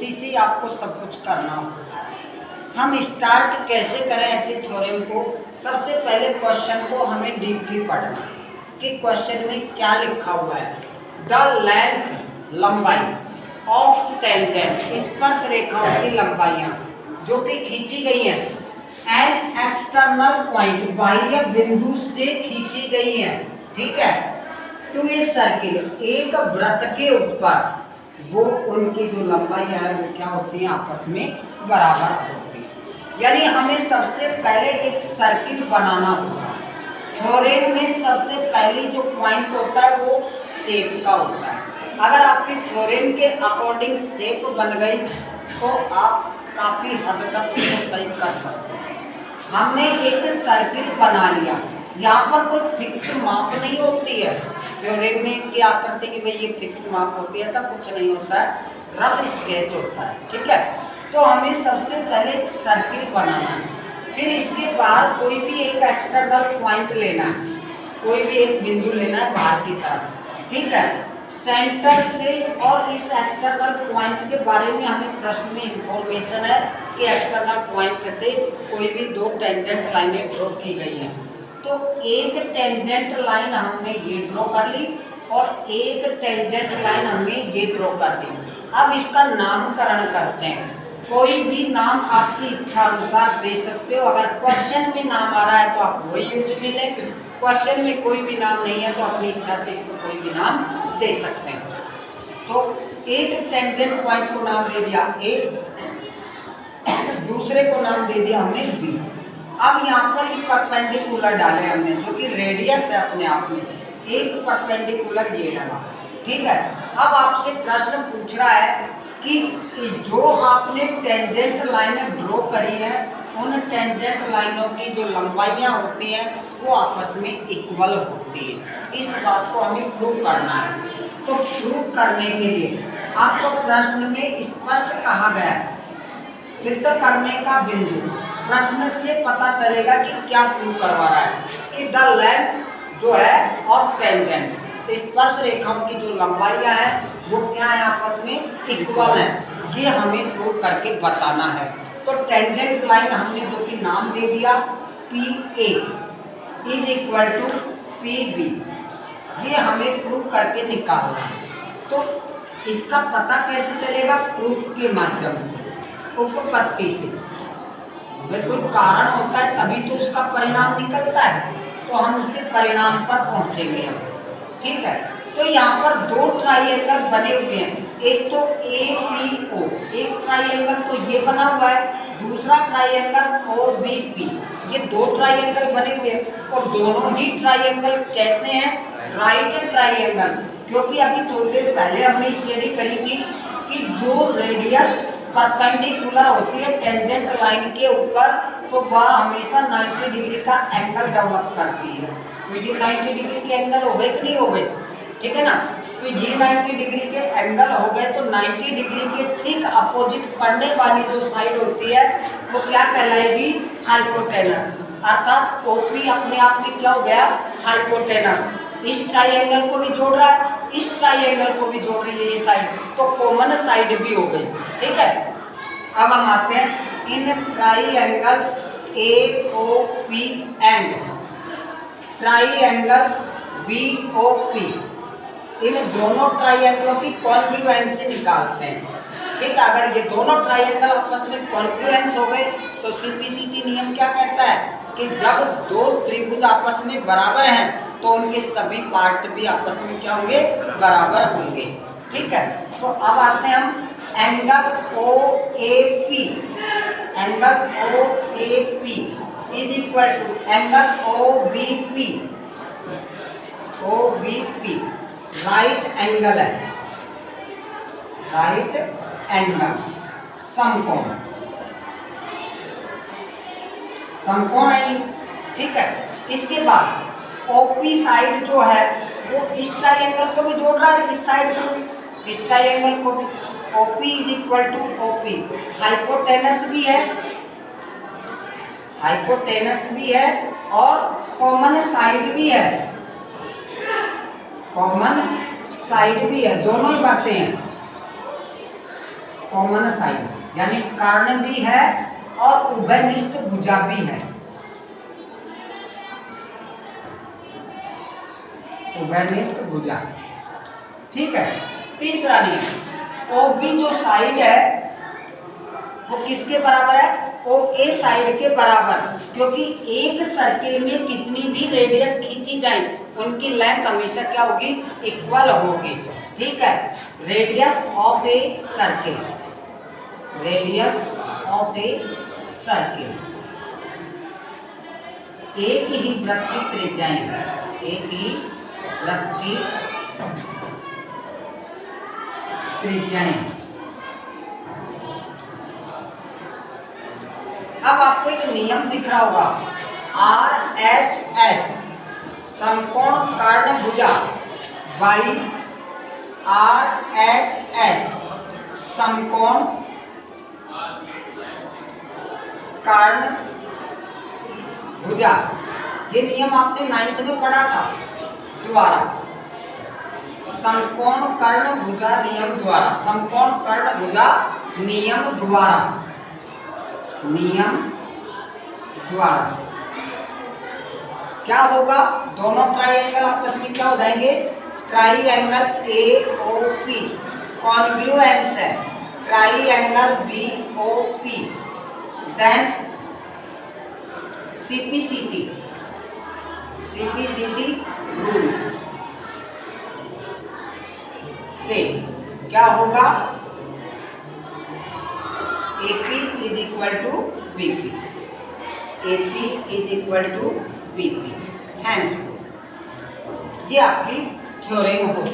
उसी से आपको सब कुछ करना होगा। हम स्टार्ट कैसे करें ऐसे थ्योरम को? सबसे पहले क्वेश्चन को हमें डीपली पढ़ना कि क्वेश्चन में क्या लिखा हुआ है। द लेंथ लंबाई ऑफ टेंजेंट स्पर्श रेखाओं की लंबाइयां जो कि खींची गई हैं एन एक्सटर्नल पॉइंट बाह्य बिंदु से खींची गई है, ठीक है, टू ए सर्किल एक वृत्त के ऊपर, वो उनकी जो लंबाई है वो क्या होती है, आपस में बराबर होती है। यानी हमें सबसे पहले एक सर्किल बनाना होगा। थ्योरम में सबसे पहली जो पॉइंट होता है वो शेप का होता है। अगर आपके थ्योरम के अकॉर्डिंग शेप बन गई तो आप काफी हद तक उसको सही कर सकते हैं। हमने एक सर्किल बना लिया, यहाँ पर कोई फिक्स माप नहीं होती है थ्योरम में कि आकृति की भाई ये फिक्स माप होती है, ऐसा कुछ नहीं होता है, रफ स्केच होता है, ठीक है। तो हमें सबसे पहले एक सर्किल बनाना है, फिर इसके बाहर कोई भी एक एक्सटर्नल पॉइंट लेना है, कोई भी एक बिंदु लेना है बाहर की तरफ, ठीक है, सेंटर से। और इस एक्सटर्नल पॉइंट के बारे में हमें प्रश्न में इंफॉर्मेशन है कि एक्सटर्नल पॉइंट से कोई भी दो टेंजेंट लाइनें ड्रॉ की गई हैं। तो एक टेंजेंट लाइन हमने ये ड्रॉ कर ली और एक टेंजेंट लाइन हमने ये ड्रॉ कर दी। अब इसका नामकरण करते हैं। कोई भी नाम आपकी इच्छा अनुसार दे सकते हो। अगर क्वेश्चन में नाम आ रहा है तो आप वही यूज में लें, क्वेश्चन में कोई भी नाम नहीं है तो अपनी इच्छा से इसको कोई भी नाम दे सकते हैं। तो एक टेंजेंट पॉइंट को नाम दे दिया ए, दूसरे को नाम दे दिया हमने बी। अब यहाँ पर एक परपेंडिकुलर डाले हमने जो कि रेडियस है अपने आप में, एक परपेंडिकुलर ये डाला, ठीक है। अब आपसे प्रश्न पूछ रहा है कि जो आपने टेंजेंट लाइन ड्रॉ करी है उन टेंजेंट लाइनों की जो लंबाइयाँ होती हैं वो आपस में इक्वल होती है। इस बात को हमें प्रूव करना है। तो प्रूव करने के लिए आपको प्रश्न में स्पष्ट कहा गया है, सिद्ध करने का बिंदु। प्रश्न से पता चलेगा कि क्या प्रूव करवा रहा है कि द लेंथ जो है ऑफ टेंजेंट स्पर्श रेखाओं की जो लंबाइयाँ हैं वो क्या है, आपस में इक्वल है। ये हमें प्रूव करके बताना है। तो टेंजेंट लाइन हमने जो कि नाम दे दिया PA is equal to PB, ये हमें प्रूव करके निकालना है। तो इसका पता कैसे चलेगा? प्रूफ के माध्यम से, उपपत्ति से। बिल्कुल कारण होता है तभी तो उसका परिणाम निकलता है। तो हम उसके परिणाम पर पहुंचेंगे अब, ठीक है। तो यहाँ पर दो ट्राइएंगल बने हुए हैं, एक तो APO, एक ट्राइएंगल तो ये बना हुआ है, दूसरा ट्राइएंगल OBP। ये दो ट्राइएंगल बने हुए हैं और दोनों ही ट्राइएंगल कैसे हैं? Right triangle. क्योंकि अभी थोड़ी देर पहले हमने स्टडी करी थी कि जो रेडियस परपेंडिकुलर होती है टेंजेंट लाइन के ऊपर तो वह हमेशा 90 डिग्री का एंगल डेवलप करती है। तो ये 90 डिग्री के एंगल हो गए कि नहीं हो गए, ठीक है ना। तो ये 90 डिग्री के एंगल हो गए तो 90 डिग्री के ठीक अपोजिट पड़ने वाली जो साइड होती है वो क्या कहलाएगी? हाइपोटेनस। अर्थात OP अपने आप में क्या हो गया? हाइपोटेनस। इस ट्राइएंगल को भी जोड़ रहा है, इस ट्राइएंगल को भी जोड़ रही है ये साइड, तो कॉमन साइड भी हो गई, ठीक है। अब हम आते हैं इन triangle AOP and triangle BOP, इन दोनों ट्राइएंगलों की कॉन्ग्रुएंसी निकालते हैं, ठीक है। अगर ये दोनों ट्राइएंगल आपस में कॉन्ग्रुएंस हो गए तो CPCT नियम क्या कहता है कि जब दो त्रिभुज आपस में बराबर हैं तो उनके सभी पार्ट भी आपस में क्या होंगे? बराबर होंगे, ठीक है। तो अब आते हैं हम angle OAP, angle OAP is equal to angle OBP, OBP right angle है, राइट एंगल समकोण, समकोण है, ठीक है। इसके बाद OP साइड जो है वो इस ट्राइएंगल को भी जोड़ रहा है, इस साइड को भी, इस ट्राइएंगल को भी। OP is equal to OP, hypotenuse भी है, हाइपोटेनस भी है और कॉमन साइड भी है, कॉमन साइड भी है, दोनों ही बातें हैं। कॉमन साइड, यानी कर्ण भी है और उभयनिष्ठ भुजा भी है, उभयनिष्ठ भुजा। ठीक है। तीसरा नियम, OB जो साइड है वो किसके बराबर है? OA साइड के बराबर, क्योंकि एक सर्किल में कितनी भी रेडियस खींची जाए उनकी लेंथ हमेशा क्या होगी? इक्वल होगी। ठीक है। Radius of a circle, radius of a circle, एक ही वृत्त की त्रिज्याएं, एक ही वृत्त की त्रिज्याएं। अब आपको एक नियम दिख रहा होगा, RHS समकोण कर्ण भुजा बाई RHS समकोण कर्ण भुजा। ये नियम आपने 9th में पढ़ा था द्वारा, समकोण कर्ण भुजा नियम द्वारा, समकोण कर्ण भुजा नियम द्वारा, नियम द्वारा क्या होगा? दोनों ट्राइएंगल आपस में क्या हो जाएंगे? ट्राइएंगल AOP कॉन्ग्रुएंस है, triangle BOP, then CPCT rules से क्या होगा? AP is equal to BP, AP is equal to BP। Hence ये आपकी थ्योरम होगी।